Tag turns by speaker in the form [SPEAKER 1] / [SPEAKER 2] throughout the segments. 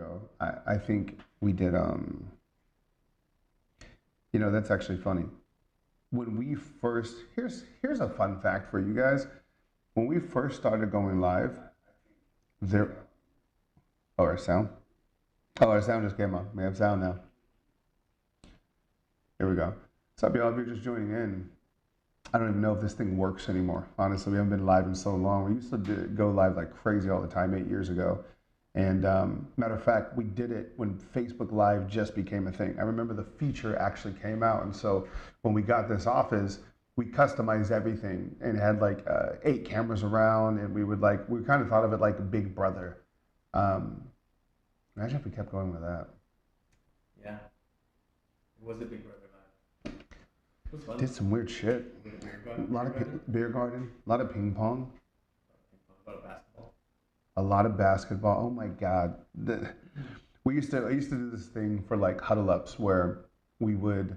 [SPEAKER 1] ago, I think we did. That's actually funny. When we first, here's a fun fact for you guys. When we first started going live, there. Oh, our sound. Oh, our sound just came on. We have sound now. Here we go. What's up, y'all? If you're just joining in, I don't even know if this thing works anymore. Honestly, we haven't been live in so long. We used to go live like crazy all the time 8 years ago. And matter of fact, we did it when Facebook Live just became a thing. I remember the feature actually came out. And so when we got this office, we customized everything and had like 8 cameras around. And we kind of thought of it like a Big Brother. Imagine if we kept going with that.
[SPEAKER 2] Yeah. It was a Big Brother live. It was fun.
[SPEAKER 1] Did some weird shit. A lot of beer garden, a lot of ping pong.
[SPEAKER 2] A lot of basketball.
[SPEAKER 1] A lot of basketball. Oh my God. I used to do this thing for like huddle ups where we would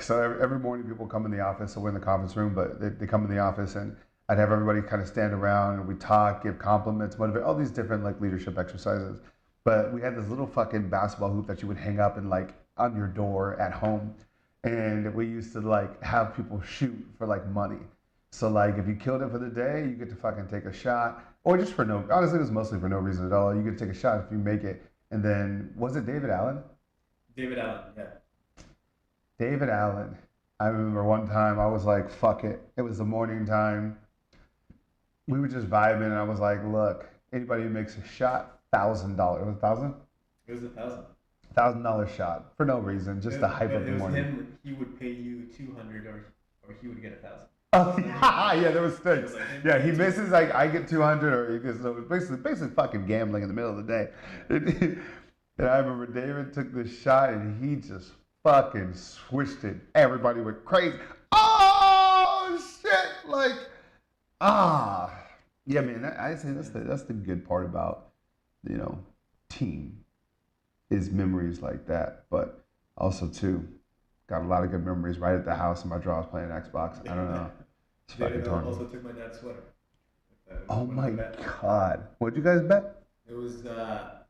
[SPEAKER 1] so every morning people come in the office, so we're in the conference room, but they come in the office and I'd have everybody kind of stand around and we talk, give compliments, motivate, all these different like leadership exercises. But we had this little fucking basketball hoop that you would hang up and like on your door at home. And we used to like have people shoot for like money. So like if you killed it for the day, you get to fucking take a shot, or just honestly, it was mostly for no reason at all. You get to take a shot if you make it. And then, was it David Allen?
[SPEAKER 2] David Allen, yeah.
[SPEAKER 1] David Allen. I remember one time I was like, fuck it. It was the morning time. We were just vibing and I was like, look, anybody who makes a shot, $1,000. Was it 1,000?
[SPEAKER 2] It was 1,000.
[SPEAKER 1] $1,000 shot for no reason, just to hype up the morning.
[SPEAKER 2] Him, he would pay you 200 or he would get 1,000.
[SPEAKER 1] Oh yeah, there was stakes. Yeah, he misses, like I get 200, or he gets basically fucking gambling in the middle of the day. And I remember David took the shot and he just fucking swished it. Everybody went crazy. Oh shit! Yeah, man. I say that's the good part about team is memories like that, but also too. Got a lot of good memories right at the house in my drawers playing Xbox. I don't know. It's fucking torn.
[SPEAKER 2] Also took my dad's sweater.
[SPEAKER 1] Oh my God. What'd you guys bet?
[SPEAKER 2] It was,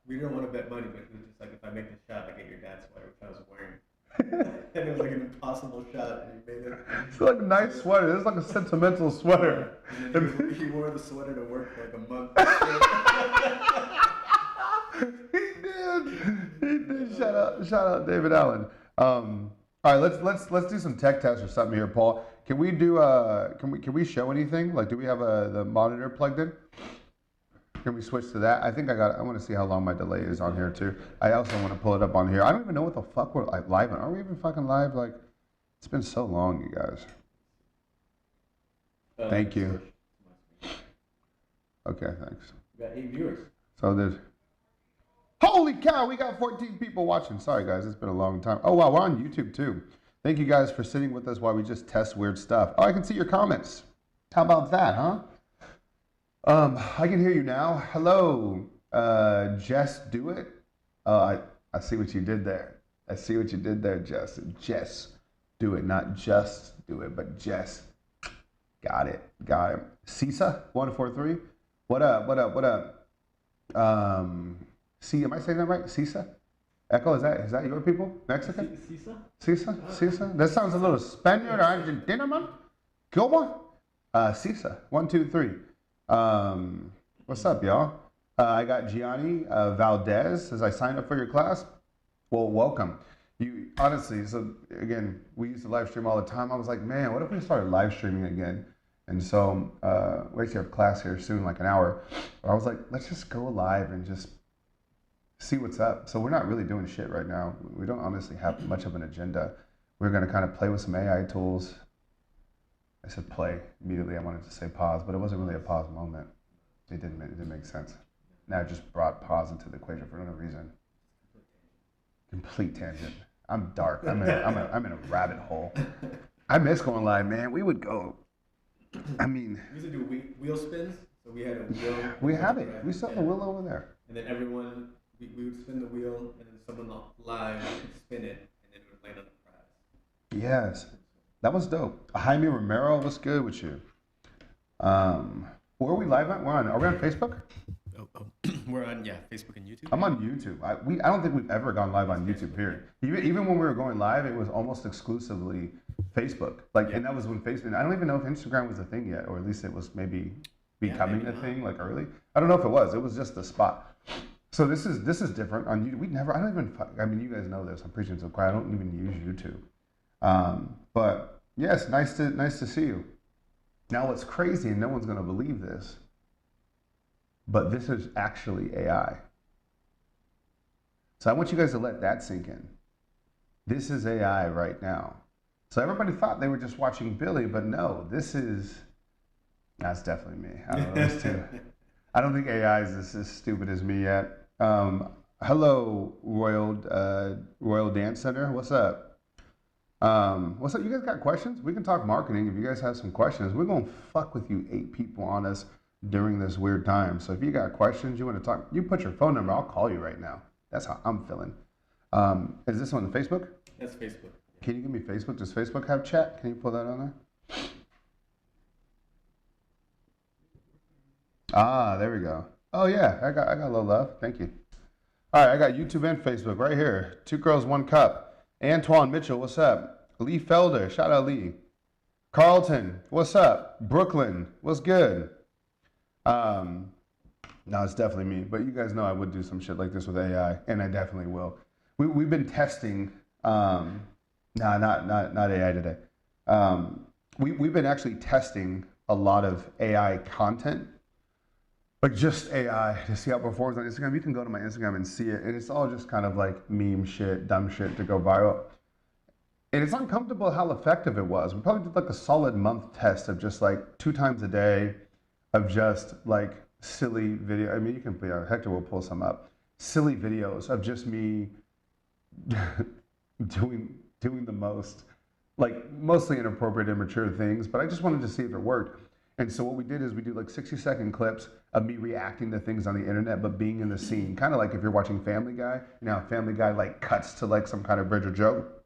[SPEAKER 2] we didn't want to bet money, but it was just like, if I make the shot, I get your dad's sweater, which I was wearing. And it was like an impossible shot, and he made it.
[SPEAKER 1] It's like a nice sweater. It's like a sentimental sweater.
[SPEAKER 2] And he wore the sweater to work for like a month.
[SPEAKER 1] He did. Shout out David Allen. All right, let's do some tech tests or something here, Paul. Can we do can we show anything? Like, do we have the monitor plugged in? Can we switch to that? I think I want to see how long my delay is on here too. I also want to pull it up on here. I don't even know what the fuck we're like live on. Are we even fucking live? Like, it's been so long, you guys. Thank you. Okay, thanks.
[SPEAKER 2] We got 8 viewers.
[SPEAKER 1] So there's. Holy cow, we got 14 people watching. Sorry, guys, it's been a long time. Oh, wow, we're on YouTube, too. Thank you guys for sitting with us while we just test weird stuff. Oh, I can see your comments. How about that, huh? I can hear you now. Hello, Jess, do it. I see what you did there. I see what you did there, Jess. Jess, do it. Not just do it, but Jess. Got it. Sisa, 143. What up? See, am I saying that right? Sisa? Echo, is that your people? Mexican? Sisa? That sounds a little Spaniard or Argentina, man. Cuba? Sisa, 1, 2, 3. What's up, y'all? I got Gianni Valdez. Says, I signed up for your class. Well, welcome. You honestly, so again, we used to live stream all the time. I was like, man, what if we started live streaming again? And so we actually have class here soon, like an hour. But I was like, let's just go live and just see what's up. So we're not really doing shit right now. We don't honestly have much of an agenda. We're going to kind of play with some AI tools. I said play. Immediately I wanted to say pause, but it wasn't really a pause moment. It didn't make sense. Now it just brought pause into the equation for no reason. Complete tangent. I'm dark. I'm in a rabbit hole. I miss going live, man. We would go. I mean,
[SPEAKER 2] we used to do wheel spins. So we had a wheel.
[SPEAKER 1] We have it. We still have the wheel over there.
[SPEAKER 2] And then everyone, we would spin the wheel, and then someone live would spin it, and then it would land on the prize.
[SPEAKER 1] Yes, that was dope. Jaime Romero, what's good with you? Where are we live at? Are we on Facebook?
[SPEAKER 2] We're on Facebook and YouTube.
[SPEAKER 1] I'm on YouTube. I don't think we've ever gone live on YouTube. Period. Even when we were going live, it was almost exclusively Facebook. And that was when Facebook. I don't even know if Instagram was a thing yet, or at least it was maybe becoming a thing like early. I don't know if it was. It was just the spot. So this is different on YouTube. I don't even. I mean, you guys know this. I'm preaching so quiet. I don't even use YouTube. But yes, nice to see you. Now what's crazy, and no one's going to believe this, but this is actually AI. So I want you guys to let that sink in. This is AI right now. So everybody thought they were just watching Billy, but no, that's definitely me. I don't know those two. I don't think AI is as stupid as me yet. Hello, Royal Dance Center. What's up? What's up? You guys got questions? We can talk marketing. If you guys have some questions, we're going to fuck with you 8 people on us during this weird time. So if you got questions, you want to talk, you put your phone number, I'll call you right now. That's how I'm feeling. Is this on the Facebook?
[SPEAKER 2] That's Facebook.
[SPEAKER 1] Can you give me Facebook? Does Facebook have chat? Can you pull that on there? Ah, there we go. Oh yeah, I got a little love. Thank you. All right, I got YouTube and Facebook right here. 2 Girls, 1 Cup. Antoine Mitchell, what's up? Lee Felder, shout out Lee. Carlton, what's up? Brooklyn, what's good? No, it's definitely me. But you guys know I would do some shit like this with AI, and I definitely will. We've been testing. Not AI today. We've been actually testing a lot of AI content, like just AI, to see how it performs on Instagram. You can go to my Instagram and see it, and it's all just kind of like meme shit, dumb shit to go viral. And it's uncomfortable how effective it was. We probably did like a solid month test of just like 2 times a day of just like silly video. I mean, you can, Hector will pull some up. Silly videos of just me doing the most, like mostly inappropriate, immature things. But I just wanted to see if it worked. And so what we did is we do like 60-second clips of me reacting to things on the internet, but being in the scene. Kind of like if you're watching Family Guy, Family Guy like cuts to like some kind of bridge or joke.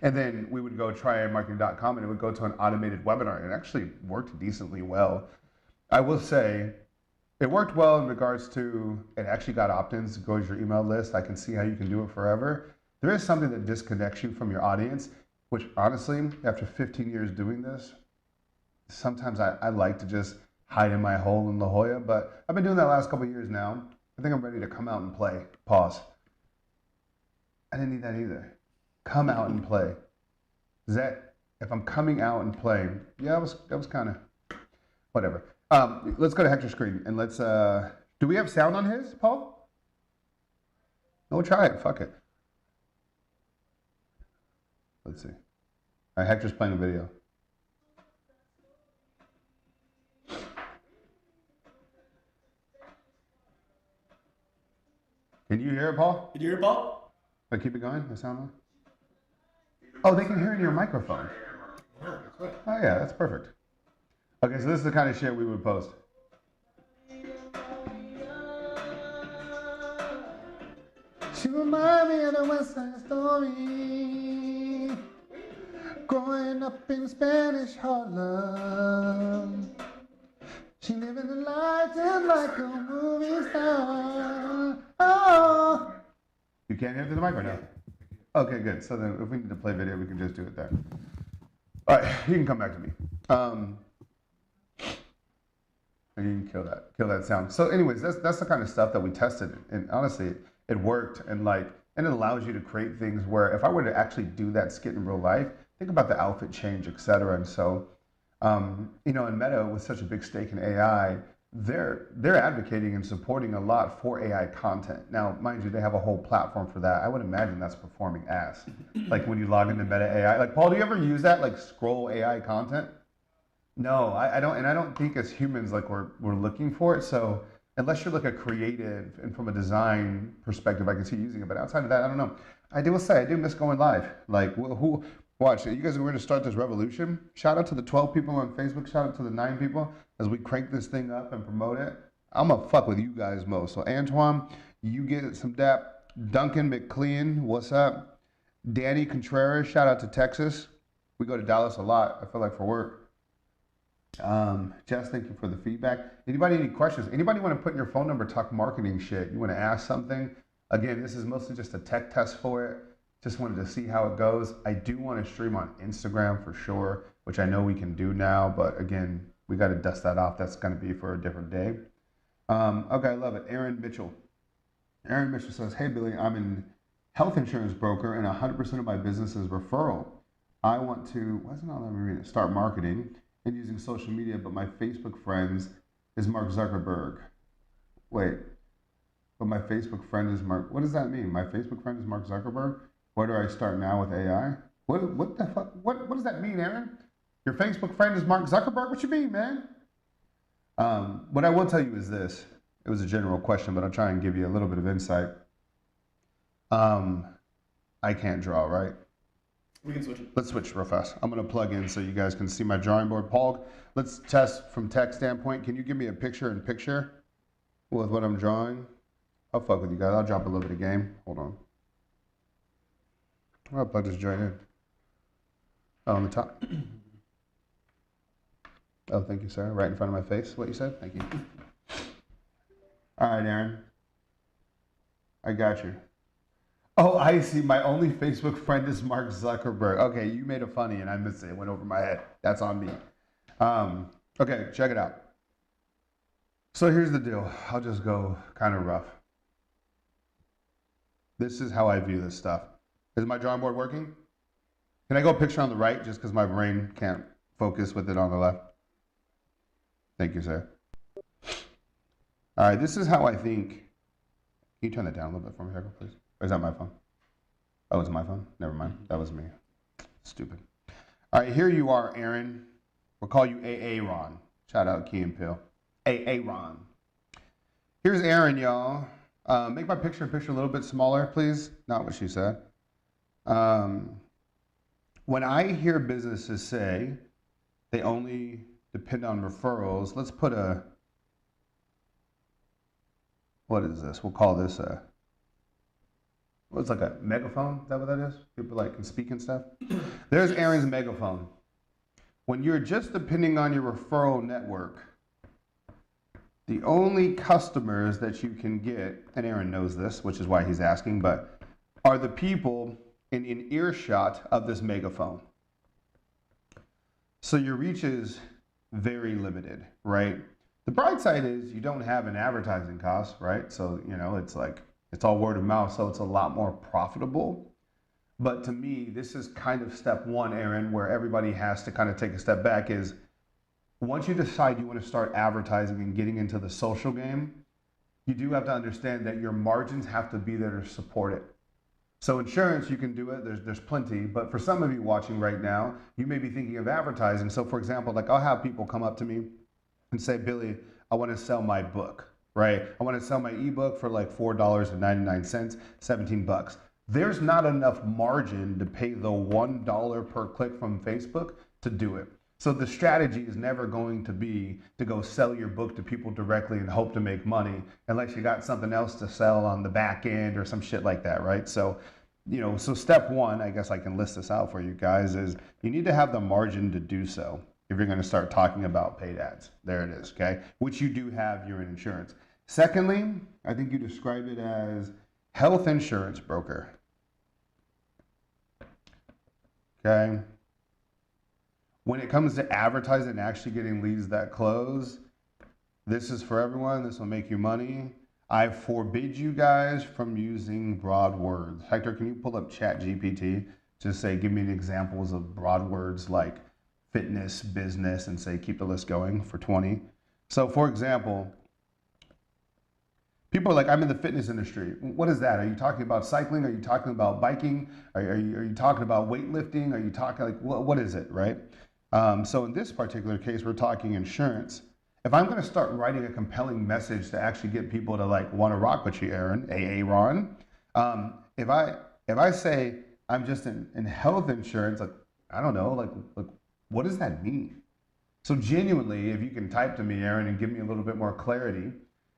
[SPEAKER 1] And then we would go trymarketing.com and it would go to an automated webinar. It actually worked decently well. I will say it worked well in regards to it actually got opt-ins, goes your email list. I can see how you can do it forever. There is something that disconnects you from your audience, which honestly, after 15 years doing this, sometimes I like to just hide in my hole in La Jolla, but I've been doing that last couple of years now. I think I'm ready to come out and play. Pause. I didn't need that either. Come out and play. Is that, if I'm coming out and playing, yeah, that was kind of, whatever. Let's go to Hector's screen and let's, do we have sound on his, Paul? No, we'll try it, fuck it. Let's see. All right, Hector's playing a video. Can you hear it, Paul?
[SPEAKER 2] Can you hear it, Paul?
[SPEAKER 1] Wait, keep it going, the sound on? Oh, they can hear it in your microphone. Oh, yeah, that's perfect. Okay, so this is the kind of shit we would post. She remind me of the West Side Story. Growing up in Spanish Harlem. She living the life just like a movie star. Oh. You can't hear it through the mic right now? Okay, good. So then if we need to play video, we can just do it there. All right, you can come back to me. And you can kill that sound. So anyways, that's the kind of stuff that we tested. And honestly, it worked. And it allows you to create things where if I were to actually do that skit in real life, think about the outfit change, et cetera. And so, and Meta, with such a big stake in AI, they're advocating and supporting a lot for AI content. Now, mind you, they have a whole platform for that. I would imagine that's performing ass. Like when you log into Meta AI, like Paul, do you ever use that, like scroll AI content? No, I don't, and I don't think as humans like we're looking for it. So unless you're like a creative and from a design perspective, I can see using it. But outside of that, I don't know. I do miss going live. Like who? Watch, you guys are going to start this revolution. Shout out to the 12 people on Facebook. Shout out to the 9 people as we crank this thing up and promote it. I'm going to fuck with you guys most. So Antoine, you get some dap. Duncan McLean, what's up? Danny Contreras, shout out to Texas. We go to Dallas a lot, I feel like, for work. Jess, thank you for the feedback. Anybody any questions? Anybody want to put in your phone number, talk marketing shit? You want to ask something? Again, this is mostly just a tech test for it. Just wanted to see how it goes. I do want to stream on Instagram for sure, which I know we can do now, but again, we got to dust that off. That's going to be for a different day. Okay, I love it. Aaron Mitchell. Aaron Mitchell says, hey, Billy, I'm a health insurance broker and 100% of my business is referral. I want to, why isn't it letting me read it? Start marketing and using social media, but my Facebook friends is Mark Zuckerberg. Wait, but my Facebook friend is Mark, what does that mean? My Facebook friend is Mark Zuckerberg? Where do I start now with AI? What the fuck? What does that mean, Aaron? Your Facebook friend is Mark Zuckerberg? What you mean, man? What I will tell you is this. It was a general question, but I'll try and give you a little bit of insight. I can't draw, right?
[SPEAKER 2] We can switch it.
[SPEAKER 1] Let's switch real fast. I'm going to plug in so you guys can see my drawing board. Paul, let's test from tech standpoint. Can you give me a picture in picture with what I'm drawing? I'll fuck with you guys. I'll drop a little bit of game. Hold on. I'll plug this joint in. Oh, on the top. Oh, thank you, sir. Right in front of my face, what you said? Thank you. All right, Aaron. I got you. Oh, I see. My only Facebook friend is Mark Zuckerberg. Okay, you made it funny and I missed it. It went over my head. That's on me. Okay, check it out. So here's the deal. I'll just go kind of rough. This is how I view this stuff. Is my drawing board working? Can I go picture on the right just because my brain can't focus with it on the left? Thank you, sir. All right, this is how I think. Can you turn that down a little bit for me, Heckle, please? Or is that my phone? Oh, it's my phone? Never mind. That was me. Stupid. All right, here you are, Aaron. We'll call you AA Ron. Shout out Key and Pill. AA Ron. Here's Aaron, y'all. Make my picture a little bit smaller, please. Not what she said. When I hear businesses say they only depend on referrals, let's put a, what is this? We'll call this a, what's like a megaphone? Is that what that is? People like can speak and stuff. There's Aaron's megaphone. When you're just depending on your referral network, the only customers that you can get, and Aaron knows this, which is why he's asking, but are the people in earshot of this megaphone. So your reach is very limited, right? The bright side is you don't have an advertising cost, right? So, you know, it's like, it's all word of mouth, so it's a lot more profitable. But to me, this is kind of step one, Aaron, where everybody has to kind of take a step back is once you decide you want to start advertising and getting into the social game, you do have to understand that your margins have to be there to support it. So insurance, you can do it, there's plenty, but for some of you watching right now, you may be thinking of advertising. So for example, like I'll have people come up to me and say, Billy, I want to sell my book, right? I want to sell my ebook for like $4.99, 17 bucks. There's not enough margin to pay the $1 per click from Facebook to do it. So the strategy is never going to be to go sell your book to people directly and hope to make money unless you got something else to sell on the back end or some shit like that, right? So, you know, so step one, I guess I can list this out for you guys, is you need to have the margin to do so if you're going to start talking about paid ads. There it is, okay? Which you do have, you're in insurance. Secondly, I think you describe it as health insurance broker. Okay? When it comes to advertising and actually getting leads that close, this is for everyone. This will make you money. I forbid you guys from using broad words. Hector, can you pull up ChatGPT? Just say, give me examples of broad words like fitness, business, and say, keep the list going for 20. So for example, people are like, I'm in the fitness industry. What is that? Are you talking about cycling? Are you talking about biking? Are you talking about weightlifting? Are you talking like, what is it, right? So in this particular case, we're talking insurance. If I'm going to start writing a compelling message to actually get people to like want to rock with you, Aaron, AA Ron, if I say I'm just in health insurance, like I don't know, like what does that mean? So genuinely, if you can type to me, Aaron, and give me a little bit more clarity,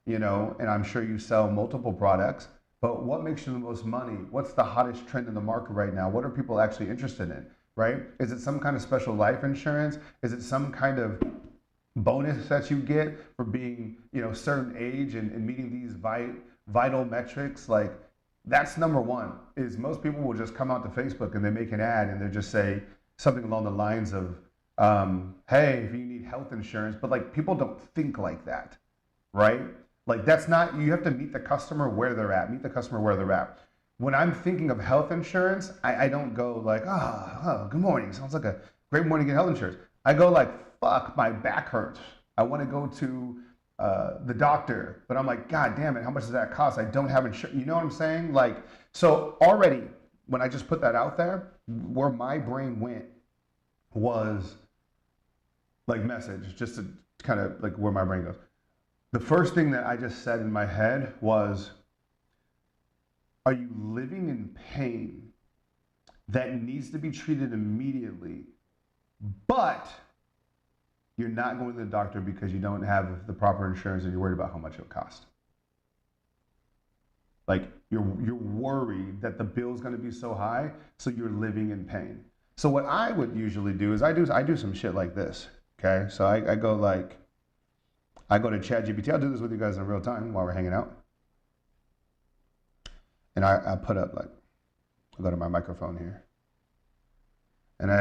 [SPEAKER 1] you know, and I'm sure you sell multiple products, but what makes you the most money? What's the hottest trend in the market right now? What are people actually interested in? Right? Is it some kind of special life insurance? Is it some kind of bonus that you get for being, certain age and meeting these vital metrics, like that's number one. Is most people will just come out to Facebook and they make an ad and they just say something along the lines of, hey, if you need health insurance, but like people don't think like that, right? Like that's not, you have to meet the customer where they're at, meet the customer where they're at. When I'm thinking of health insurance, I don't go like, oh, good morning. Sounds like a great morning to get health insurance. I go like, fuck, my back hurts. I want to go to the doctor, but I'm like, God damn it, how much does that cost? I don't have insurance. You know what I'm saying? Like, so already when I just put that out there, where my brain went was like message, just to kind of like where my brain goes. The first thing that I just said in my head was, are you living in pain that needs to be treated immediately, but you're not going to the doctor because you don't have the proper insurance and you're worried about how much it'll cost? Like you're worried that the bill's going to be so high, so you're living in pain. So what I would usually do is I do some shit like this. Okay, so I go to ChatGPT. I'll do this with you guys in real time while we're hanging out. And I put up like, I'll go to my microphone here. And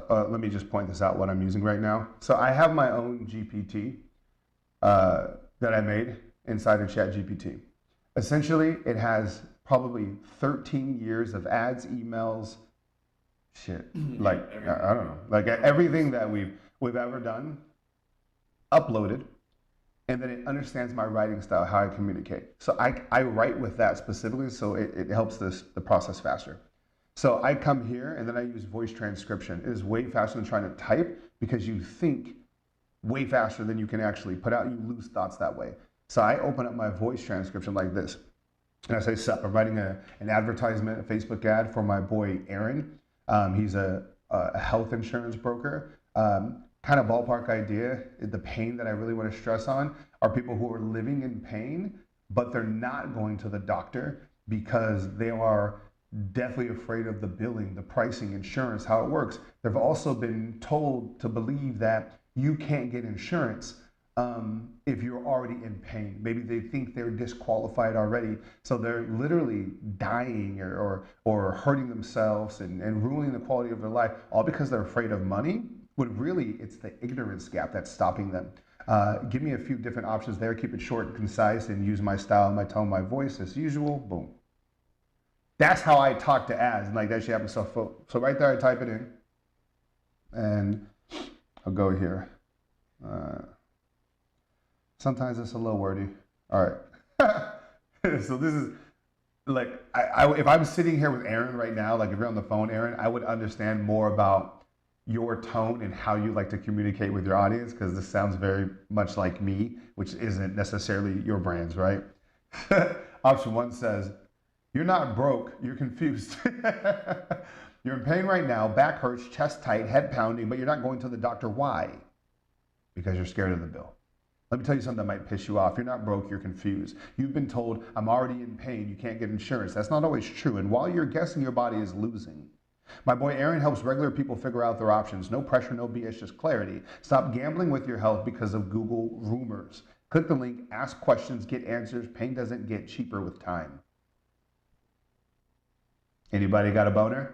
[SPEAKER 1] let me just point this out, what I'm using right now. So I have my own GPT that I made inside of ChatGPT. Essentially, it has probably 13 years of ads, emails, shit. Like, I don't know, like everything that we've ever done, uploaded. And then it understands my writing style, how I communicate. So I write with that specifically, so it helps the process faster. So I come here and then I use voice transcription. It is way faster than trying to type because you think way faster than you can actually put out. You lose thoughts that way. So I open up my voice transcription like this. And I say, sup, I'm writing an advertisement, a Facebook ad for my boy Aaron. He's a health insurance broker. Kind of ballpark idea, the pain that I really want to stress on are people who are living in pain, but they're not going to the doctor because they are deathly afraid of the billing, the pricing, insurance, how it works. They've also been told to believe that you can't get insurance if you're already in pain. Maybe they think they're disqualified already, so they're literally dying or hurting themselves and ruining the quality of their life, all because they're afraid of money. When really it's the ignorance gap that's stopping them. Give me a few different options there. Keep it short and concise and use my style, my tone, my voice as usual. Boom. That's how I talk to ads, and like that shit happens. So right there, I type it in, and I'll go here. Sometimes it's a little wordy. All right. So this is like, if I'm sitting here with Aaron right now, like if you're on the phone, Aaron, I would understand more about your tone and how you like to communicate with your audience, because this sounds very much like me, which isn't necessarily your brand's, right? Option 1 says, you're not broke, you're confused. You're in pain right now, back hurts, chest tight, head pounding, but you're not going to the doctor. Why? Because you're scared of the bill. Let me tell you something that might piss you off. You're not broke, you're confused. You've been told, I'm already in pain, you can't get insurance. That's not always true. And while you're guessing, your body is losing. My boy Aaron helps regular people figure out their options. No pressure, no BS, just clarity. Stop gambling with your health because of Google rumors. Click the link, ask questions, get answers. Pain doesn't get cheaper with time. Anybody got a boner?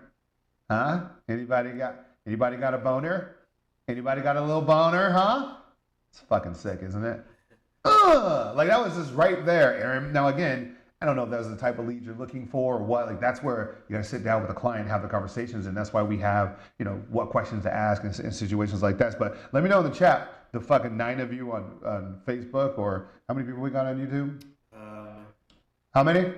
[SPEAKER 1] Huh? Anybody got a boner? Anybody got a little boner, huh? It's fucking sick, isn't it? Like that was just right there, Aaron. Now again, I don't know if that's the type of lead you're looking for or what. Like that's where you got to sit down with a client, have the conversations, and that's why we have, what questions to ask in situations like that. But let me know in the chat, the fucking 9 of you on Facebook, or how many people we got on YouTube? How many?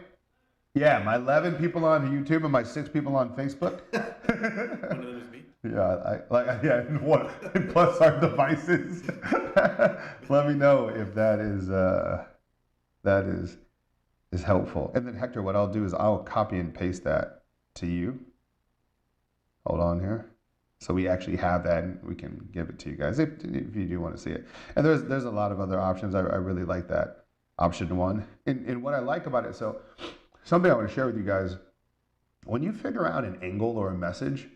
[SPEAKER 1] Yeah, my 11 people on YouTube and my 6 people on Facebook.
[SPEAKER 2] One of them is me.
[SPEAKER 1] Yeah, and one plus our devices. Let me know if that is helpful. And then Hector, what I'll do is I'll copy and paste that to you. Hold on here. So we actually have that and we can give it to you guys if you do want to see it. And there's a lot of other options. I really like that option 1. And what I like about it, so something I want to share with you guys, when you figure out an angle or a message,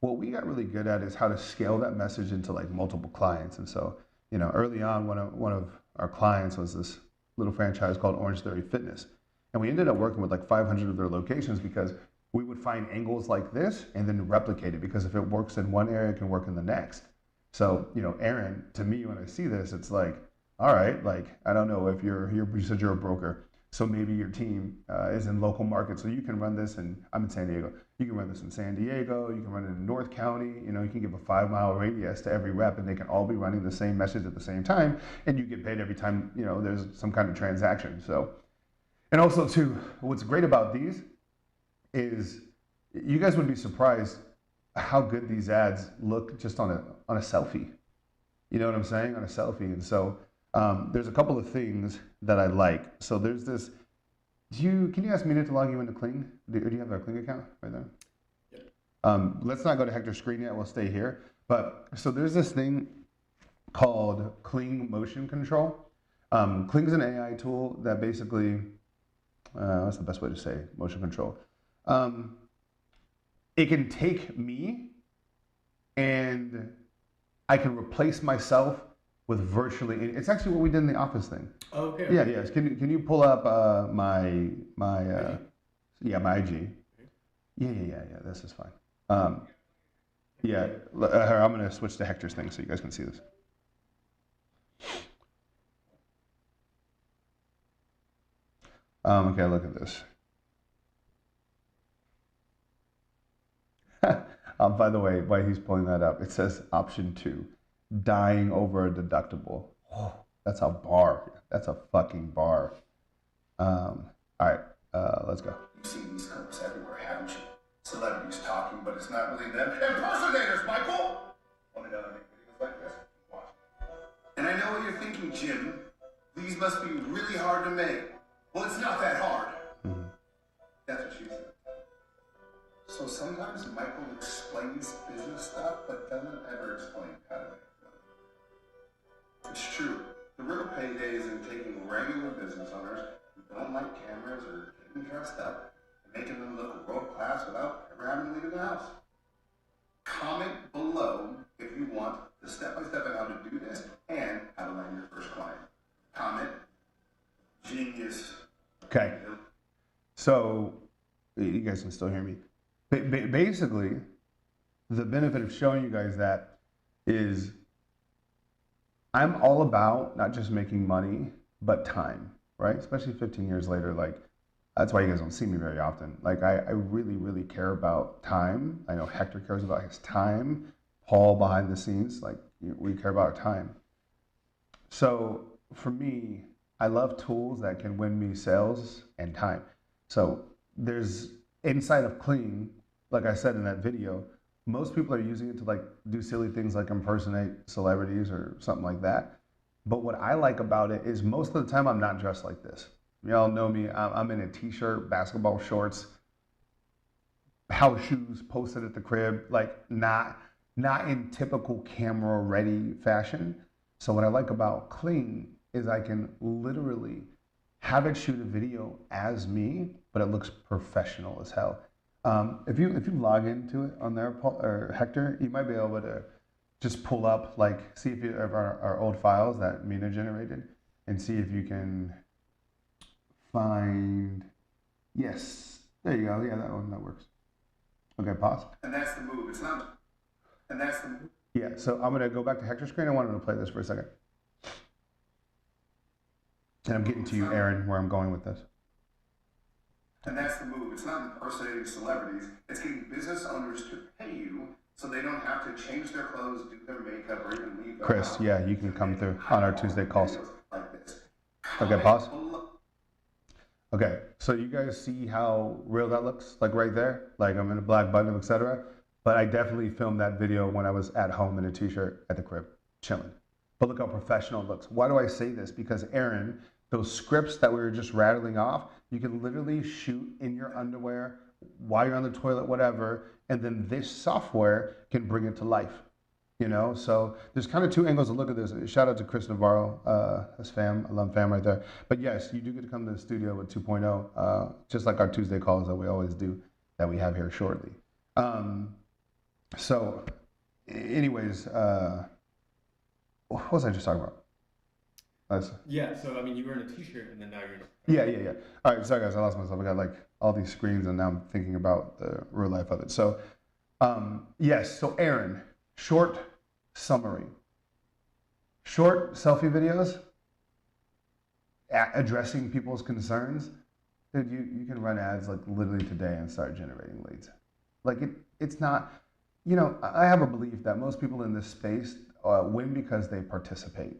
[SPEAKER 1] what we got really good at is how to scale that message into like multiple clients. And so early on, one of our clients was this little franchise called Orange Theory Fitness. And we ended up working with like 500 of their locations because we would find angles like this and then replicate it, because if it works in one area, it can work in the next. So, Aaron, to me, when I see this, it's like, all right, like, I don't know if you said you're a broker. So maybe your team is in local markets. So you can run this I'm in San Diego. You can run this in San Diego. You can run it in North County. You can give a 5-mile radius to every rep, and they can all be running the same message at the same time. And you get paid every time, there's some kind of transaction. So, and also too, what's great about these is you guys would be surprised how good these ads look just on a selfie. You know what I'm saying? On a selfie. And so there's a couple of things that I like. So there's this. Can you ask Mina to log you into Kling? Do you have a Kling account right there? Yep. Let's not go to Hector's screen yet. We'll stay here. But so there's this thing called Kling Motion Control. Kling's an AI tool that basically, what's the best way to say motion control? It can take me and I can replace myself with virtually. It's actually what we did in the office thing.
[SPEAKER 2] Okay.
[SPEAKER 1] Yeah, yes. Can you pull up my IG? Yeah. This is fine. Yeah, I'm gonna switch to Hector's thing so you guys can see this. Okay, look at this. By the way, while he's pulling that up, it says option 2, dying over a deductible. Oh, that's a bar. That's a fucking bar. All right, let's go.
[SPEAKER 3] You've seen these clips everywhere, haven't you? Celebrities talking, but it's not really them. Impersonators, Michael! Want to know how to make videos like this? Watch. And I know what you're thinking, Jim. These must be really hard to make. Well, it's not that hard. Mm-hmm. That's what she said. So sometimes Michael explains business stuff, but doesn't ever explain how to make money. It's true. The real payday is in taking regular business owners who don't like cameras or getting dressed up and making them look world-class without ever having to leave the house. Comment below if you want the step-by-step on how to do this and how to land your first client. Comment. Genius.
[SPEAKER 1] Okay. So, you guys can still hear me. Basically, the benefit of showing you guys that is I'm all about not just making money, but time, right? Especially 15 years later, like that's why you guys don't see me very often. Like I really, really care about time. I know Hector cares about his time. Paul behind the scenes, like we care about time. So for me, I love tools that can win me sales and time. So there's inside of Kling, like I said in that video, most people are using it to like do silly things like impersonate celebrities or something like that. But what I like about it is most of the time I'm not dressed like this. Y'all know me, I'm in a t-shirt, basketball shorts, house shoes posted at the crib, like not in typical camera ready fashion. So what I like about Kling is I can literally have it shoot a video as me, but it looks professional as hell. If you log into it on there, Paul, or Hector, you might be able to just pull up, like, see if you have our old files that Mina generated, and see if you can find. Yes, there you go. Yeah, that works. Okay, pause.
[SPEAKER 3] And that's the move. It's not. And that's the move.
[SPEAKER 1] Yeah. So I'm gonna go back to Hector's screen. I wanted to play this for a second, and I'm getting to you, Aaron, where I'm going with this.
[SPEAKER 3] And that's the move. It's not impersonating celebrities. It's getting business owners to pay you so they don't have to change their clothes, do their makeup, or even leave.
[SPEAKER 1] Chris, yeah, you can come through on our Tuesday calls. Like this. Okay, pause. Okay, so you guys see how real that looks? Like right there? Like I'm in a black button, etc. But I definitely filmed that video when I was at home in a t-shirt at the crib, chilling. But look how professional it looks. Why do I say this? Because Aaron, those scripts that we were just rattling off, you can literally shoot in your underwear while you're on the toilet, whatever, and then this software can bring it to life, So there's kind of two angles to look at this. Shout out to Chris Navarro, that's fam, alum fam right there. But yes, you do get to come to the studio with 2.0, just like our Tuesday calls that we always do, that we have here shortly. So anyways, What was I just talking about?
[SPEAKER 2] Yeah, so I mean, you were in a t-shirt and then now you're.
[SPEAKER 1] Yeah. All right, sorry guys, I lost myself. I got like all these screens and now I'm thinking about the real life of it. So, yes, so Aaron, short summary. Short selfie videos addressing people's concerns. Dude, you can run ads like literally today and start generating leads. Like it's not, you know, I have a belief that most people in this space win because they participate.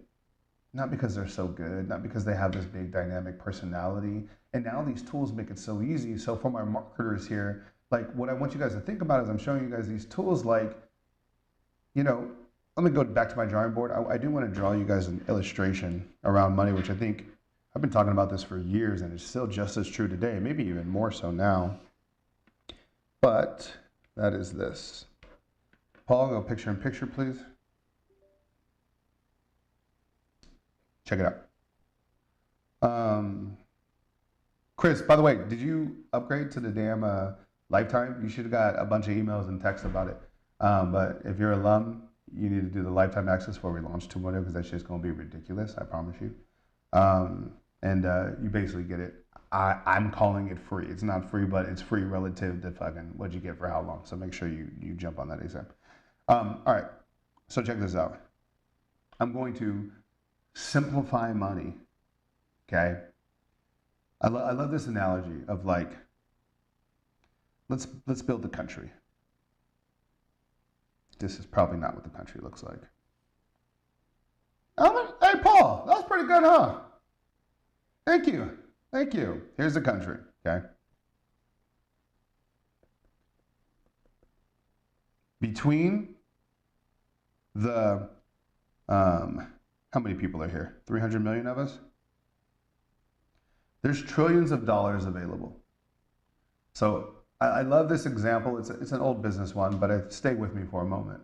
[SPEAKER 1] Not because they're so good, not because they have this big dynamic personality. And now these tools make it so easy. So for my marketers here, like what I want you guys to think about is I'm showing you guys these tools like, you know, let me go back to my drawing board. I do want to draw you guys an illustration around money, which I think I've been talking about this for years and it's still just as true today, maybe even more so now. But that is this. Paul, go picture in picture, please. Check it out. Chris, by the way, did you upgrade to the damn lifetime? You should have got a bunch of emails and texts about it. But if you're an alum, you need to do the lifetime access before we launch 2.0 because that's just going to be ridiculous, I promise you. You basically get it. I'm calling it free. It's not free, but it's free relative to fucking what you get for how long. So make sure you jump on that exam. All right, so check this out. I'm going to simplify money, okay? I love this analogy of like, let's build the country. This is probably not what the country looks like. Hey, Paul, that was pretty good, huh? Thank you. Here's the country, okay? Between the, how many people are here? 300 million of us? There's trillions of dollars available. So I love this example. It's an old business one, but stay with me for a moment.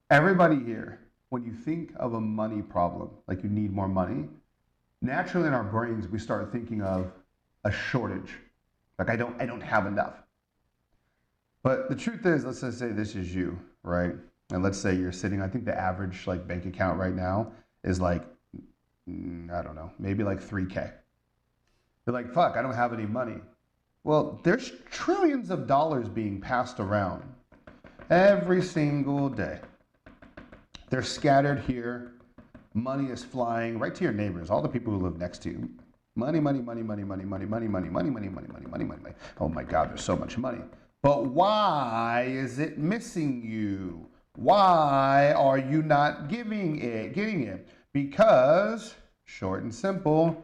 [SPEAKER 1] Everybody here, when you think of a money problem, like you need more money, naturally in our brains, we start thinking of a shortage. Like I don't have enough. But the truth is, let's just say this is you, right? And let's say you're sitting, I think the average like bank account right now is like, I don't know, maybe like 3K. You're like, fuck, I don't have any money. Well, there's trillions of dollars being passed around every single day. They're scattered here. Money is flying right to your neighbors, all the people who live next to you. Money. Oh my God, there's so much money. But why is it missing you? Why are you not getting it? Because, short and simple,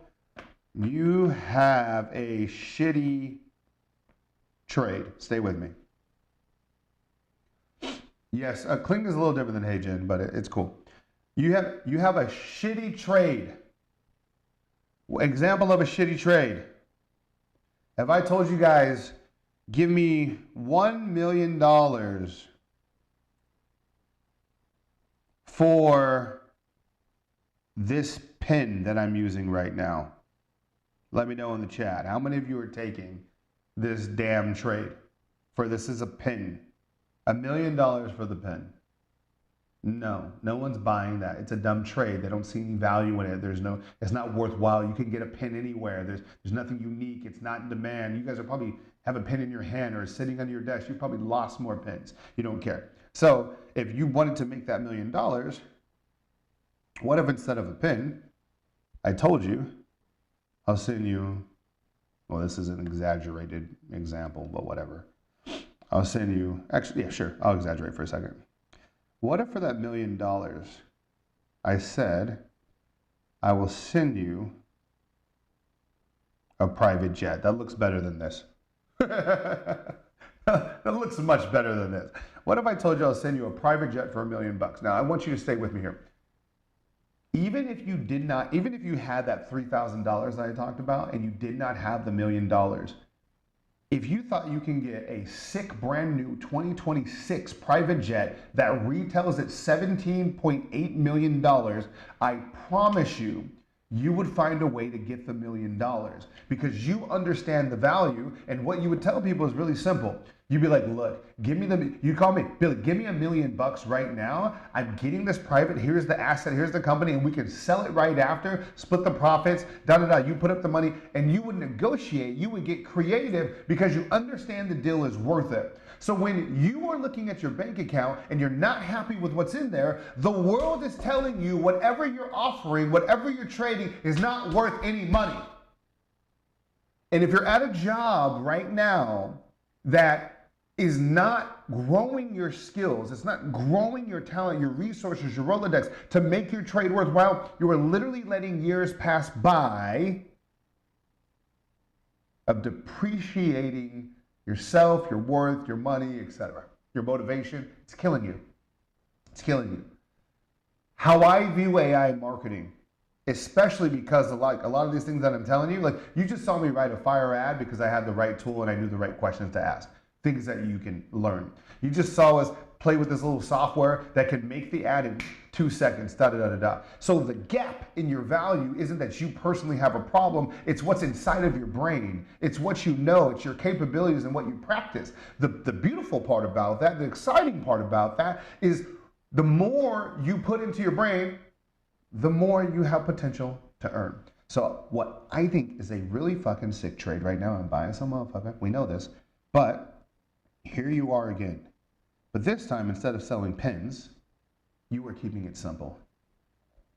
[SPEAKER 1] you have a shitty trade. Stay with me. Yes, Cling is a little different than Hey Jen, but it's cool. You have a shitty trade. Example of a shitty trade. If I told you guys, give me $1 million for this pen that I'm using right now, let me know in the chat. How many of you are taking this damn trade? This is a pen. $1 million for the pen. No one's buying that. It's a dumb trade. They don't see any value in it. It's not worthwhile. You can get a pen anywhere. There's nothing unique. It's not in demand. You guys are probably have a pen in your hand or sitting under your desk. You probably lost more pens. You don't care. So if you wanted to make that $1 million, what if instead of a pen, I told you, I'll send you, well, this is an exaggerated example, but whatever. I'll send you, actually, yeah, sure. I'll exaggerate for a second. What if for that $1 million, I said, I will send you a private jet. That looks better than this. That looks much better than this. What if I told you I'll send you a private jet for $1 million? Now, I want you to stay with me here. Even if you had that $3,000 that I talked about and you did not have the $1 million, if you thought you can get a sick brand new 2026 private jet that retails at $17.8 million, I promise you would find a way to get the $1 million because you understand the value. And what you would tell people is really simple. You'd be like, look, you call me, Billy, give me $1 million right now. I'm getting this private. Here's the asset. Here's the company. And we can sell it right after, split the profits, You put up the money and you would negotiate. You would get creative because you understand the deal is worth it. So when you are looking at your bank account and you're not happy with what's in there, the world is telling you whatever you're offering, whatever you're trading is not worth any money. And if you're at a job right now that is not growing your skills, it's not growing your talent, your resources, your Rolodex to make your trade worthwhile, you are literally letting years pass by of depreciating yourself, your worth, your money, etc. Your motivation, it's killing you. It's killing you. How I view AI marketing, especially because a lot of these things that I'm telling you, like you just saw me write a fire ad because I had the right tool and I knew the right questions to ask. Things that you can learn. You just saw us play with this little software that can make the ad in 2 seconds, So the gap in your value isn't that you personally have a problem, it's what's inside of your brain. It's what you know, it's your capabilities and what you practice. The beautiful part about that, the exciting part about that is the more you put into your brain, the more you have potential to earn. So what I think is a really fucking sick trade right now, I'm buying some motherfucker, we know this, but here you are again. But this time, instead of selling pens, you are keeping it simple.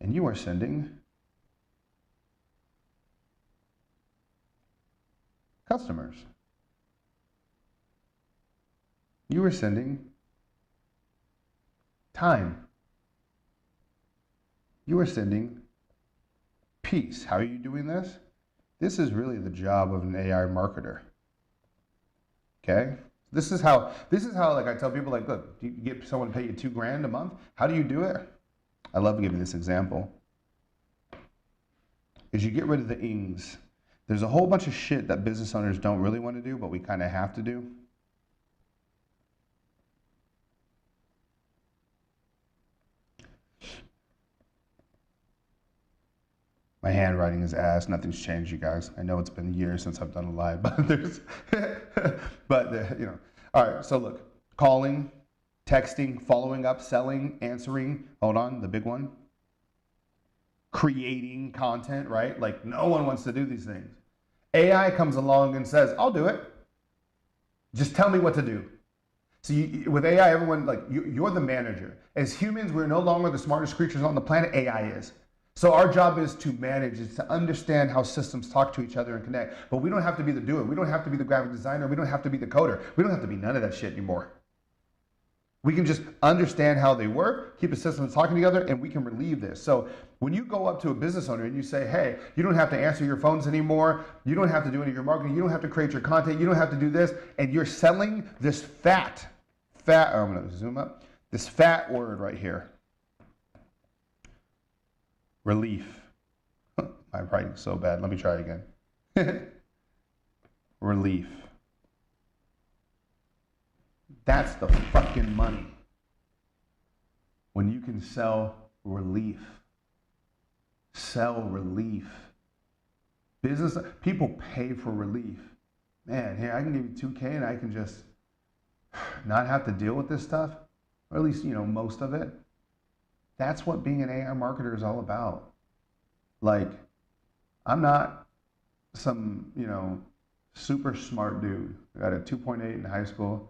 [SPEAKER 1] And you are sending customers. You are sending time. You are sending peace. How are you doing this? This is really the job of an AI marketer. Okay? This is how like I tell people, like, look, do you get someone to pay you $2,000 a month? How do you do it? I love to give you this example. Is you get rid of the ings. There's a whole bunch of shit that business owners don't really want to do, but we kind of have to do. My handwriting is ass. Nothing's changed, you guys. I know it's been years since I've done a live, but you know. All right, so look, calling, texting, following up, selling, answering. Hold on, the big one. Creating content, right? Like no one wants to do these things. AI comes along and says, I'll do it. Just tell me what to do. So with AI, everyone, like you're the manager. As humans, we're no longer the smartest creatures on the planet, AI is. So our job is to manage, is to understand how systems talk to each other and connect. But we don't have to be the doer. We don't have to be the graphic designer. We don't have to be the coder. We don't have to be none of that shit anymore. We can just understand how they work, keep the systems talking together, and we can relieve this. So when you go up to a business owner and you say, hey, you don't have to answer your phones anymore. You don't have to do any of your marketing. You don't have to create your content. You don't have to do this. And you're selling this I'm going to zoom up, this fat word right here. Relief. My writing's so bad. Let me try again. Relief. That's the fucking money. When you can sell relief. Sell relief. Business, people pay for relief. Man, here, I can give you $2,000 and I can just not have to deal with this stuff. Or at least, most of it. That's what being an AI marketer is all about. Like, I'm not some, super smart dude. I got a 2.8 in high school.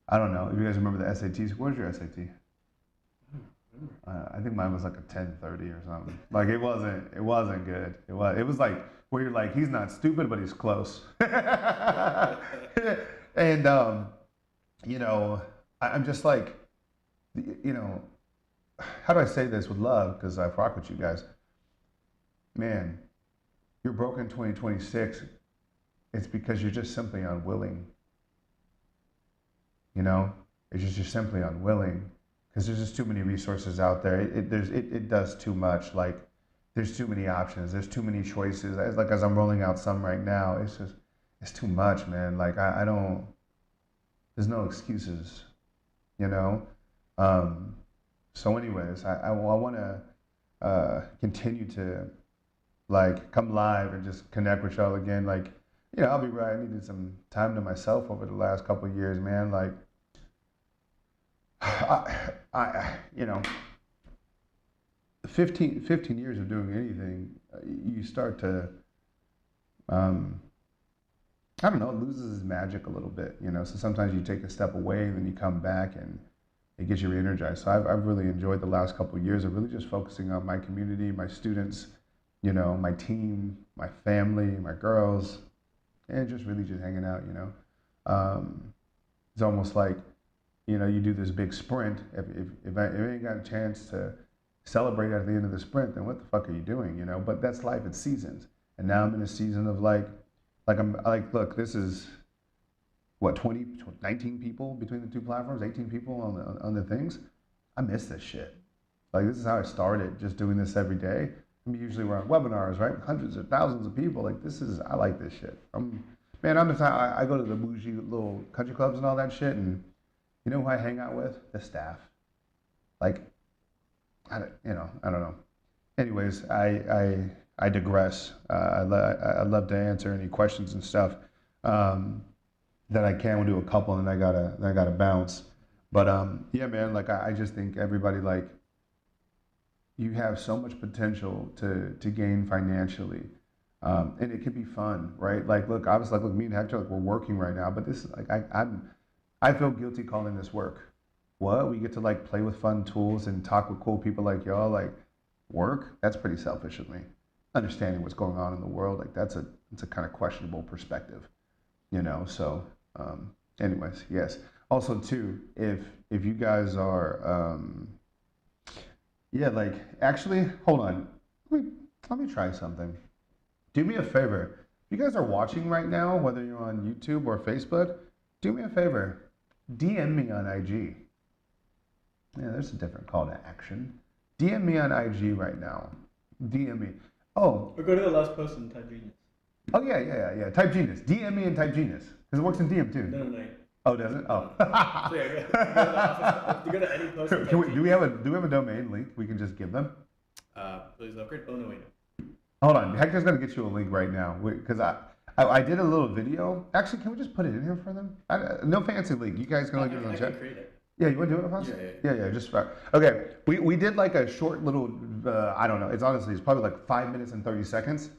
[SPEAKER 1] I don't know if you guys remember the SATs. What was your SAT? I think mine was like a 1030 or something. Like it wasn't good. It was like where you're like, he's not stupid, but he's close. And I'm just like, how do I say this with love? Because I rock with you guys. Man, you're broke in 2026. It's because you're just simply unwilling. It's just you're simply unwilling because there's just too many resources out there. It does too much. Like there's too many options. There's too many choices. As I'm rolling out some right now, it's too much, man. Like I don't. There's no excuses. So anyways, I want to continue to like come live and just connect with y'all again. Like I'll be right. I needed some time to myself over the last couple of years, man. Like, I 15 years of doing anything, you start to, um, I don't know, it loses its magic a little bit, So sometimes you take a step away and then you come back and it gets you re-energized. So I've really enjoyed the last couple of years of really just focusing on my community, my students, my team, my family, my girls, and just really just hanging out. It's almost like, you do this big sprint. If I ain't got a chance to celebrate at the end of the sprint, then what the fuck are you doing? But that's life. It's seasons. And now I'm in a season of look, this is what 19 people between the two platforms, 18 people on the things. I miss this shit. Like, this is how I started, just doing this every day. I mean, usually we're on webinars, right? Hundreds or thousands of people. Like, I like this shit. I'm the type, I go to the bougie little country clubs and all that shit, and you know who I hang out with? The staff. Like, I don't know. Anyways, I digress. I'd love to answer any questions and stuff that I can. We'll do a couple, and then I gotta bounce. But yeah, man. Like, I just think everybody, like, you have so much potential to gain financially, and it can be fun, right? Like, look, obviously, like, look, me and Hector, like, we're working right now, but this is like I feel guilty calling this work. What? We get to, like, play with fun tools and talk with cool people like y'all. Like, work? That's pretty selfish of me. Understanding what's going on in the world, like, it's a kind of questionable perspective, So, anyways, yes. Also, too, if you guys are, yeah, like, actually, hold on. Let me try something. Do me a favor. If you guys are watching right now, whether you're on YouTube or Facebook, do me a favor. DM me on IG. Yeah, there's a different call to action. DM me on IG right now. DM me. Oh.
[SPEAKER 2] Or go to the last post and type genius.
[SPEAKER 1] Oh, yeah. Type genius. DM me and type genius. Because it works in DM too.
[SPEAKER 2] No.
[SPEAKER 1] Oh, does it? Oh.
[SPEAKER 2] So yeah, you go to any post.
[SPEAKER 1] Do we have a domain link we can just give them?
[SPEAKER 2] Please upgrade. Oh, no, wait.
[SPEAKER 1] Hold on. Hector's going to get you a link right now. Because I did a little video. Actually, can we just put it in here for them? No fancy link. You guys can look at it on chat.
[SPEAKER 2] Create it.
[SPEAKER 1] Yeah, you want to do it with us? Yeah, just okay. We did like a short little, I don't know, it's probably like 5 minutes and 30 seconds.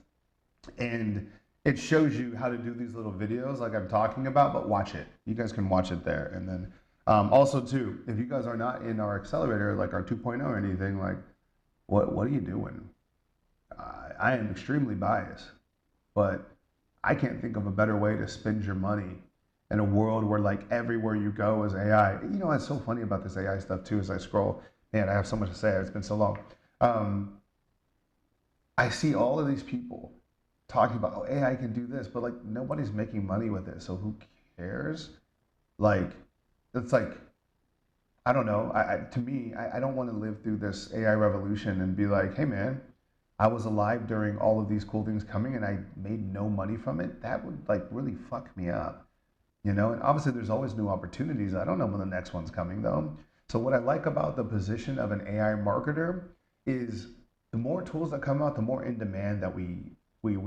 [SPEAKER 1] And it shows you how to do these little videos like I'm talking about, but watch it. You guys can watch it there. And then also too, if you guys are not in our accelerator, like our 2.0 or anything, like what are you doing? I am extremely biased, but I can't think of a better way to spend your money in a world where, like, everywhere you go is AI. What's so funny about this AI stuff too, as I scroll, man, I have so much to say. It's been so long. I see all of these people talking about, oh, AI can do this, but, like, nobody's making money with it. So who cares? Like, it's like, I don't know. To me, I don't want to live through this AI revolution and be like, hey, man, I was alive during all of these cool things coming and I made no money from it. That would, like, really fuck me up. And obviously there's always new opportunities. I don't know when the next one's coming though. So what I like about the position of an AI marketer is the more tools that come out, the more in demand that we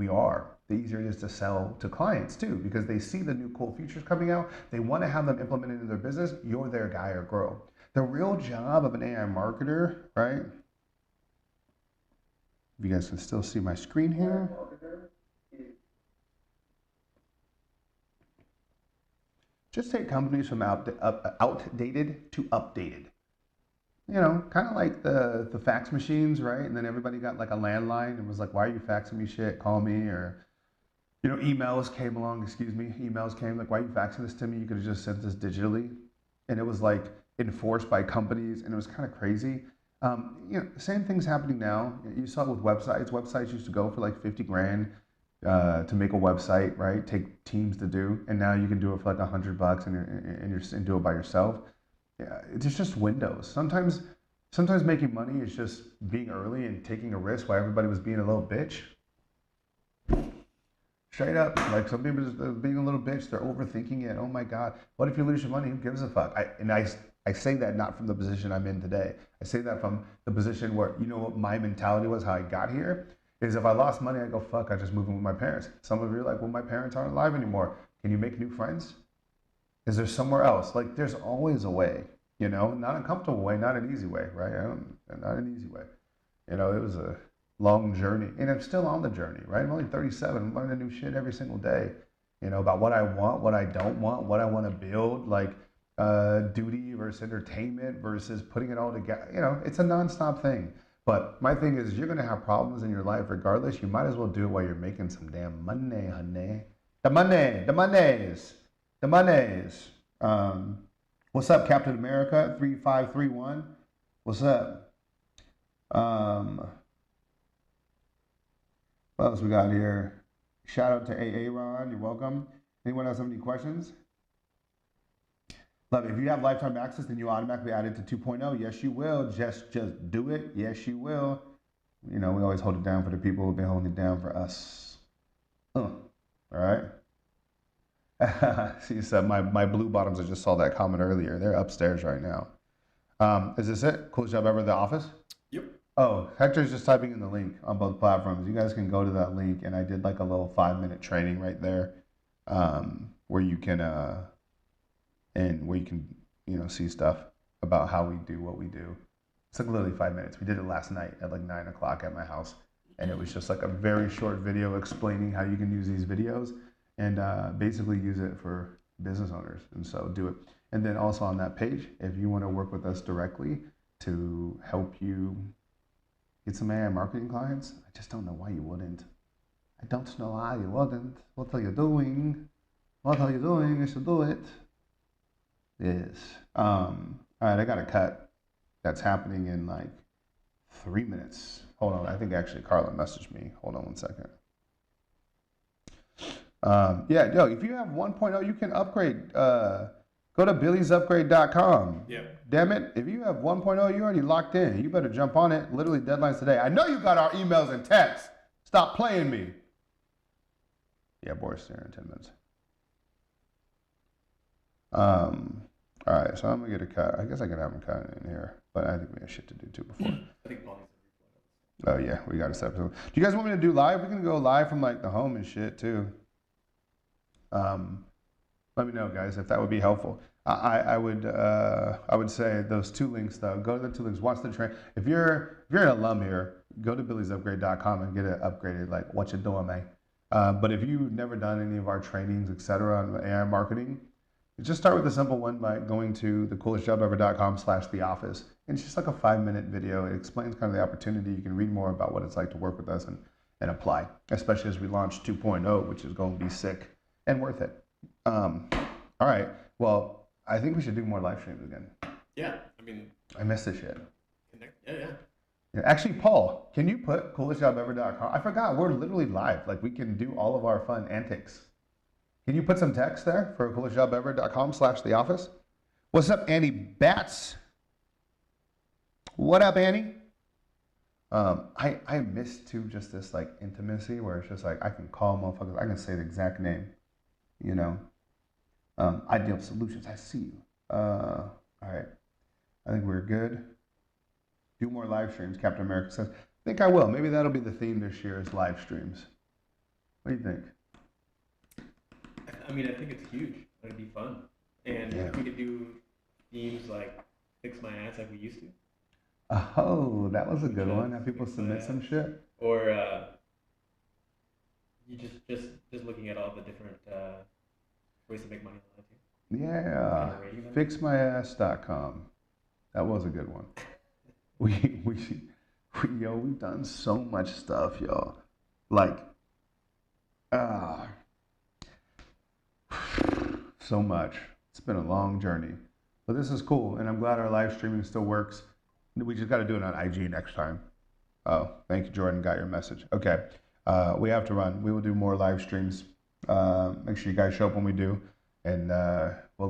[SPEAKER 1] are, the easier it is to sell to clients too, because they see the new cool features coming out. They want to have them implemented in their business. You're their guy or girl. The real job of an AI marketer, right? If you guys can still see my screen here. Just take companies from outdated to updated. Kind of like the fax machines, right? And then everybody got like a landline and was like, why are you faxing me shit? Call me. Or, emails came along, emails came like, why are you faxing this to me? You could have just sent this digitally. And it was like enforced by companies and it was kind of crazy. Same thing's happening now. You saw it with websites. Websites used to go for like 50 grand. To make a website, right? Take teams to do, and now you can do it for like $100 and do it by yourself. Yeah, it's just windows. Sometimes making money is just being early and taking a risk while everybody was being a little bitch. Straight up, like some people just being a little bitch. They're overthinking it. Oh my God, what if you lose your money? Who gives a fuck? I say that not from the position I'm in today. I say that from the position where what my mentality was, how I got here. is if I lost money, I go, fuck, I just move in with my parents. Some of you are like, well, my parents aren't alive anymore. Can you make new friends? Is there somewhere else? Like, there's always a way, you know, not a comfortable way, not an easy way, right? Not an easy way. You know, it was a long journey, and I'm still on the journey, right? I'm only 37. I'm learning new shit every single day, you know, about what I want, what I don't want, what I want to build, like duty versus entertainment versus putting it all together. You know, it's a nonstop thing. But my thing is, you're going to have problems in your life regardless. You might as well do it while you're making some damn money, honey. The monies. What's up, Captain America 3531? What's up? What else we got here? Shout out to AA Ron. You're welcome. Anyone else have any questions? Love it. If you have lifetime access, then you automatically add it to 2.0. Yes, you will. Just do it. Yes, you will. You know, we always hold it down for the people who've been holding it down for us. All right. See, so my blue bottoms, I just saw that comment earlier. They're upstairs right now. Is this it? Coolest job ever, The Office?
[SPEAKER 2] Yep.
[SPEAKER 1] Oh, Hector's just typing in the link on both platforms. You guys can go to that link, and I did like a little 5-minute training right there, where you can you know, see stuff about how we do what we do. It's like literally 5 minutes. We did it last night at like 9 o'clock at my house, and it was just like a very short video explaining how you can use these videos and basically use it for business owners. And so do it. And then also on that page, if you want to work with us directly to help you get some AI marketing clients, I just don't know why you wouldn't. I don't know why you wouldn't. What are you doing? What are you doing? You should do it. Yes. All right, I got a cut that's happening in like 3 minutes. Hold on. I think actually Carla messaged me. Hold on 1 second. Yeah, yo, if you have 1.0, you can upgrade. Go to billysupgrade.com.
[SPEAKER 2] Yeah.
[SPEAKER 1] Damn it. If you have 1.0, you're already locked in. You better jump on it. Literally deadlines today. I know you got our emails and texts. Stop playing me. Yeah, Boris there in 10 minutes. All right, so I'm gonna get a cut. I guess I can have him cut in here, but I think we have shit to do too before.
[SPEAKER 2] I think Paul's
[SPEAKER 1] Oh yeah, we got to set up. Do you guys want me to do live? We can go live from like the home and shit too. Let me know, guys, if that would be helpful. I would say those 2 links though. Go to the 2 links. Watch the train. If you're an alum here, go to billysupgrade.com and get it upgraded. Like what you doing, man? But if you've never done any of our trainings, etc., on AI marketing, just start with a simple one by going to thecoolestjobever.com/theoffice. It's just like a 5-minute video. It explains kind of the opportunity. You can read more about what it's like to work with us and apply, especially as we launch 2.0, which is going to be sick and worth it. All right. Well, I think we should do more live streams again.
[SPEAKER 2] Yeah. I mean,
[SPEAKER 1] I miss this shit.
[SPEAKER 2] Yeah.
[SPEAKER 1] Yeah, actually, Paul, can you put coolestjobever.com? I forgot. We're literally live. Like we can do all of our fun antics. Can you put some text there for coolestjobever.com/theoffice? What's up, Annie Bats? What up, Annie? I miss too just this like intimacy where it's just like I can call motherfuckers. I can say the exact name. You know, Ideal Solutions. I see you. All right. I think we're good. Do more live streams. Captain America says. I think I will. Maybe that'll be the theme this year is live streams. What do you think?
[SPEAKER 2] I mean, I think it's huge. It'd be fun. And if we could do themes like Fix My Ass like we used to.
[SPEAKER 1] Oh, that was a good one. Have people submit some shit?
[SPEAKER 2] Or you just looking at all the different ways to make money
[SPEAKER 1] Yeah. Fixmyass.com. That was a good one. We've done so much stuff, y'all. Like, so much. It's been a long journey, but this is cool, and I'm glad our live streaming still works. We just got to do it on IG next time. Oh, thank you, Jordan. Got your message. Okay, we have to run. We will do more live streams. Make sure you guys show up when we do, and we'll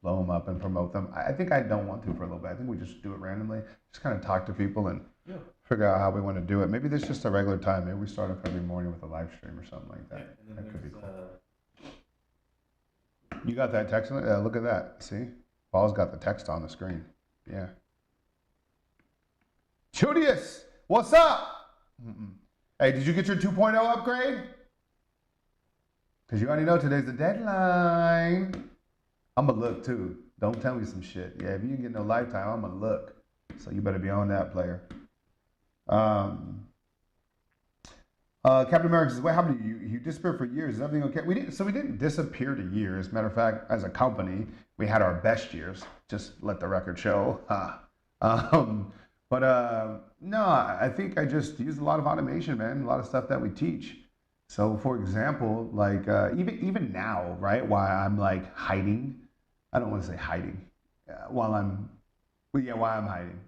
[SPEAKER 1] blow them up and promote them. I think I don't want to for a little bit. I think we just do it randomly. Just kind of talk to people and figure out how we want to do it. Maybe there's just a regular time. Maybe we start up every morning with a live stream or something like that.
[SPEAKER 2] Yeah,
[SPEAKER 1] that could be cool. You got that text on it? Look at that. See? Paul's got the text on the screen. Yeah. Julius, what's up? Hey, did you get your 2.0 upgrade? Because you already know today's the deadline. I'm going to look too. Don't tell me some shit. Yeah, if you didn't get no lifetime, I'm going to look. So you better be on that, player. Captain America says, what happened to you? You disappeared for years. Is everything okay? We didn't disappear to years. Matter of fact, as a company, we had our best years. Just let the record show. No, I think I just used a lot of automation, man. A lot of stuff that we teach. So, for example, like even now, right? While I'm like hiding, I don't want to say hiding. While I'm hiding.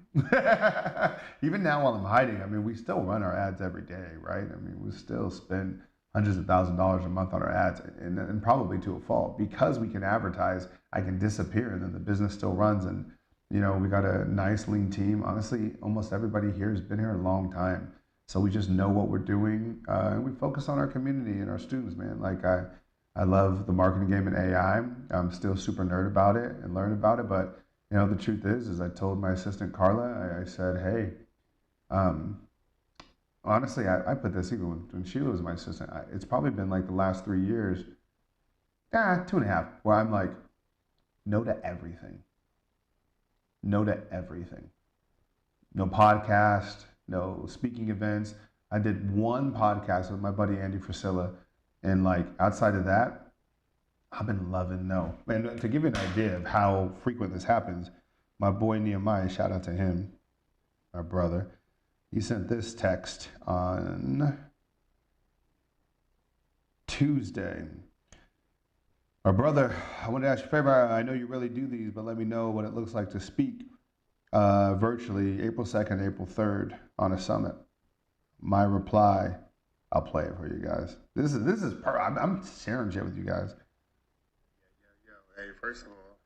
[SPEAKER 1] Even now, while I'm hiding, I mean, we still run our ads every day, right? I mean, we still spend hundreds of $1,000s a month on our ads, and probably to a fault because we can advertise. I can disappear, and then the business still runs, and we got a nice lean team. Honestly, almost everybody here has been here a long time. So we just know what we're doing, and we focus on our community and our students, man. Like I love the marketing game and AI. I'm still super nerd about it and learn about it. But the truth is I told my assistant Carla, I said, hey, honestly, I put this even when Sheila was my assistant. It's probably been like the last 3 years, 2.5, where I'm like, no to everything. No to everything. No podcast, no speaking events. I did one podcast with my buddy Andy Frisilla, and like outside of that, I've been loving no. And to give you an idea of how frequent this happens, my boy Nehemiah, shout out to him, our brother, he sent this text on Tuesday. Our brother, I want to ask you a favor. I know you really do these, but let me know what it looks like to speak virtually April 2nd, April 3rd on a summit. My reply, I'll play it for you guys. This is I'm sharing shit with you guys.
[SPEAKER 3] Yo. Hey, first of all,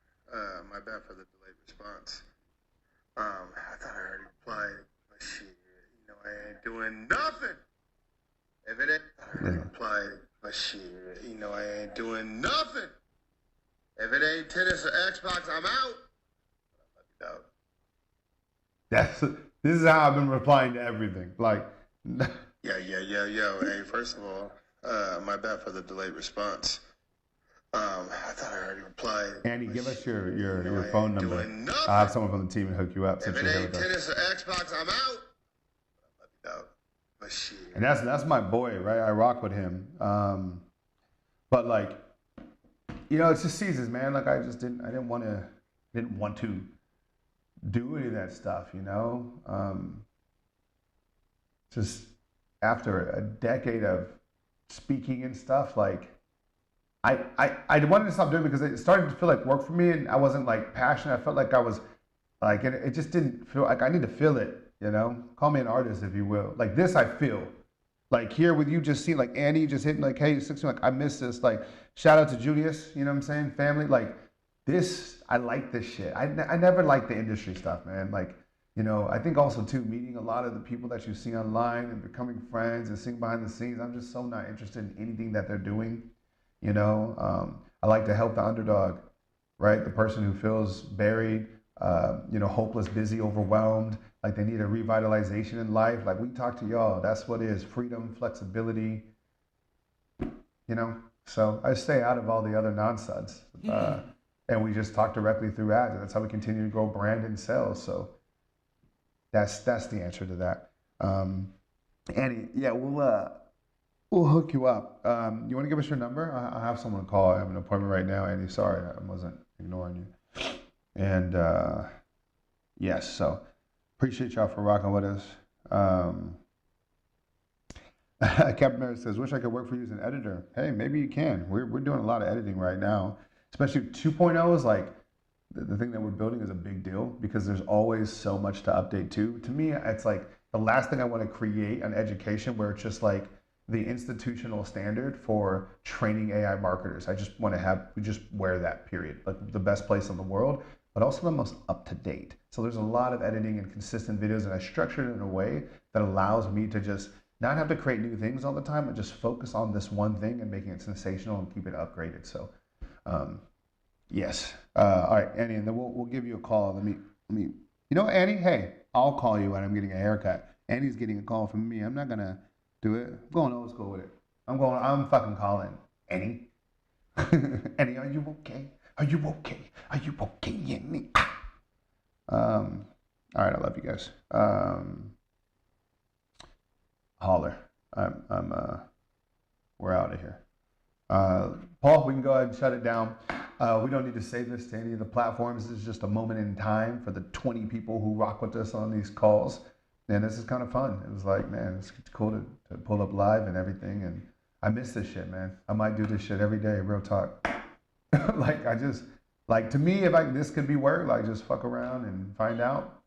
[SPEAKER 3] my bad for the delayed response. I thought I already replied, but shit, I ain't doing nothing. If it ain't, I already replied, but shit, I ain't doing nothing. If it ain't tennis or Xbox, I'm out. I love you, dog.
[SPEAKER 1] This is how I've been replying to everything. Like,
[SPEAKER 3] Yo. Hey, first of all, my bad for the delayed response. I thought I already replied.
[SPEAKER 1] Andy, give us your phone number. I'll have someone from the team hook you up.
[SPEAKER 3] If it ain't tennis or Xbox, I'm out. I love you, dog. But shit.
[SPEAKER 1] And that's my boy, right? I rock with him. But like, it's just seasons, man. Like I didn't want to do any of that stuff, just after a decade of speaking and stuff, like I wanted to stop doing it because it started to feel like work for me, and I wasn't like passionate. I felt like I was like, it just didn't feel like I need to feel it, Call me an artist if you will. Like this, I feel. Like here with you just seeing like Andy just hitting like, hey, 16, like I miss this. Like shout out to Julius, you know what I'm saying? Family, like this, I like this shit. I never liked the industry stuff, man. Like, I think also too, meeting a lot of the people that you see online and becoming friends and seeing behind the scenes, I'm just so not interested in anything that they're doing. I like to help the underdog, right? The person who feels buried, hopeless, busy, overwhelmed, like they need a revitalization in life. Like we talk to y'all, that's what it is, freedom, flexibility, So I stay out of all the other nonsense. And we just talk directly through ads. And that's how we continue to grow brand and sales. So that's the answer to that. Annie, yeah, we'll hook you up. You want to give us your number? I'll have someone call. I have an appointment right now, Annie. Sorry, I wasn't ignoring you. And yes, so appreciate y'all for rocking with us. Captain Mary says, wish I could work for you as an editor. Hey, maybe you can. We're doing a lot of editing right now, especially 2.0 is like the thing that we're building is a big deal because there's always so much to update to. To me, it's like the last thing I want to create an education where it's just like the institutional standard for training AI marketers. I just want to we just wear that, period. Like the best place in the world, but also the most up to date. So there's a lot of editing and consistent videos, and I structured it in a way that allows me to just not have to create new things all the time, but just focus on this one thing and making it sensational and keep it upgraded. So, yes. All right, Annie, and then we'll give you a call. Let me. Annie, hey, I'll call you when I'm getting a haircut. and he's getting a call from me. I'm not gonna do it. I'm going old school with it. I'm fucking calling Annie. Annie, are you okay? Are you okay? Are you okay, Annie? All right, I love you guys. Holler. We're out of here. Paul, we can go ahead and shut it down. We don't need to save this to any of the platforms. This is just a moment in time for the 20 people who rock with us on these calls. And this is kind of fun. It was like, man, it's cool to pull up live and everything. And I miss this shit, man. I might do this shit every day, real talk. Like, to me, if this could be work, like, just fuck around and find out.